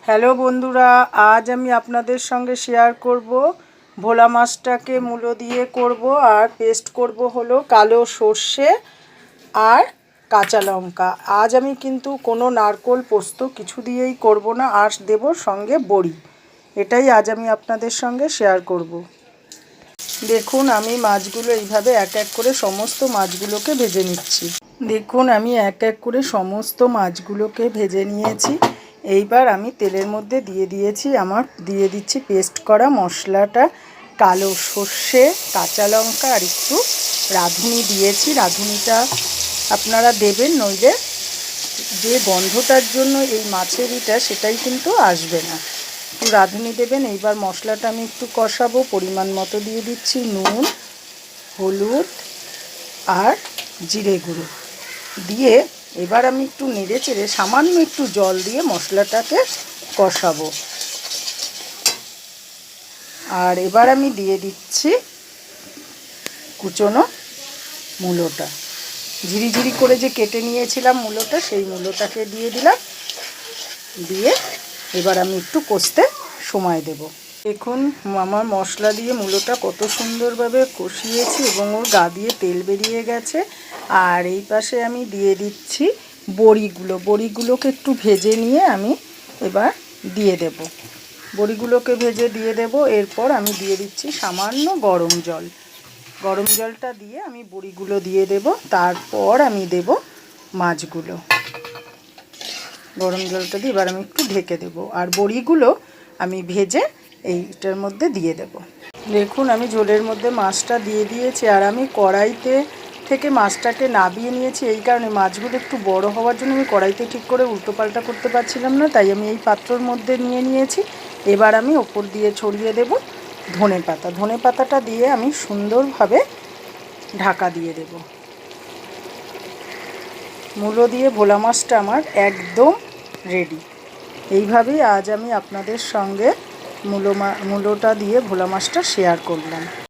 Hello বন্ধুরা, আজ আমি আপনাদের সঙ্গে শেয়ার করব ভোলা মাছটাকে মূলো দিয়ে করব। আর পেস্ট করব হলো কালো সর্ষে আর কাঁচা লঙ্কা। আজ আমি কিন্তু কোনো নারকোল পোস্ত কিছু দিয়েই করব না, আর দেব সঙ্গে বড়ি। এটাই আজ আমি আপনাদের সঙ্গে শেয়ার করব। দেখুন, আমি মাছগুলো এইভাবে এক এক করে সমস্ত মাছগুলোকে ভেজে নিচ্ছি। দেখুন, আমি এক এক করে সমস্ত মাছগুলোকে ভেজে নিয়েছি। এইবার আমি তেলের মধ্যে দিয়ে দিচ্ছি পেস্ট করা মশলাটা। কালো সর্ষে, কাঁচা লঙ্কা আর একটু রাঁধুনি দিয়েছি। রাঁধুনিটা আপনারা দেবেন, নইলে যে গন্ধটার জন্য এই মাছের সেটাই কিন্তু আসবে না। একটু রাঁধুনি দেবেন। এইবার মশলাটা আমি একটু কষাবো। পরিমাণ মতো দিয়ে দিচ্ছি নুন, হলুদ আর জিরে গুঁড়ো দিয়ে এবার আমি একটু নেড়ে চেড়ে সামান্য একটু জল দিয়ে মশলাটাকে কষাবো। আর এবার আমি দিয়ে দিচ্ছি কুচনো মূলোটা, ঝিরিঝিরি করে যে কেটে নিয়েছিলাম মূলোটা, সেই মূলোটাকে দিয়ে দিলাম। দিয়ে এবার আমি একটু কষতে সময় দেব। দেখুন, আমার মশলা দিয়ে মূলোটা কত সুন্দরভাবে কষিয়েছি এবং ওর গা দিয়ে তেল বেরিয়ে গেছে। আর এই পাশে আমি দিয়ে দিচ্ছি বড়িগুলোকে একটু ভেজে নিয়ে আমি এবার দিয়ে দেব। বড়িগুলোকে ভেজে দিয়ে দেব। এরপর আমি দিয়ে দিচ্ছি সামান্য গরম জলটা দিয়ে আমি বড়িগুলো দিয়ে দেব। তারপর আমি দেব মাছগুলো। গরম জলটা দিয়ে এবার আমি একটু ঢেকে দেব। আর বড়িগুলো আমি ভেজে এইটার মধ্যে দিয়ে দেব। দেখুন, আমি ঝোলের মধ্যে মাছটা দিয়ে দিয়েছি। আর আমি কড়াইতে থেকে মাছটাকে নাবিয়ে নিয়েছি। এই কারণে মাছগুলো একটু বড় হওয়ার জন্য আমি কড়াইতে ঠিক করে উল্টোপাল্টা করতে পারছিলাম না, তাই আমি এই পাত্রর মধ্যে নিয়ে নিয়েছি। এবার আমি ওপর দিয়ে ছড়িয়ে দেব ধনেপাতা। ধনেপাতাটা দিয়ে আমি সুন্দরভাবে ঢাকা দিয়ে দেব। মূলো দিয়ে ভোলা মাছটা আমার একদম রেডি। এইভাবেই আজ আমি আপনাদের সঙ্গে মূলোটা দিয়ে ভোলা মাছটা শেয়ার করলাম।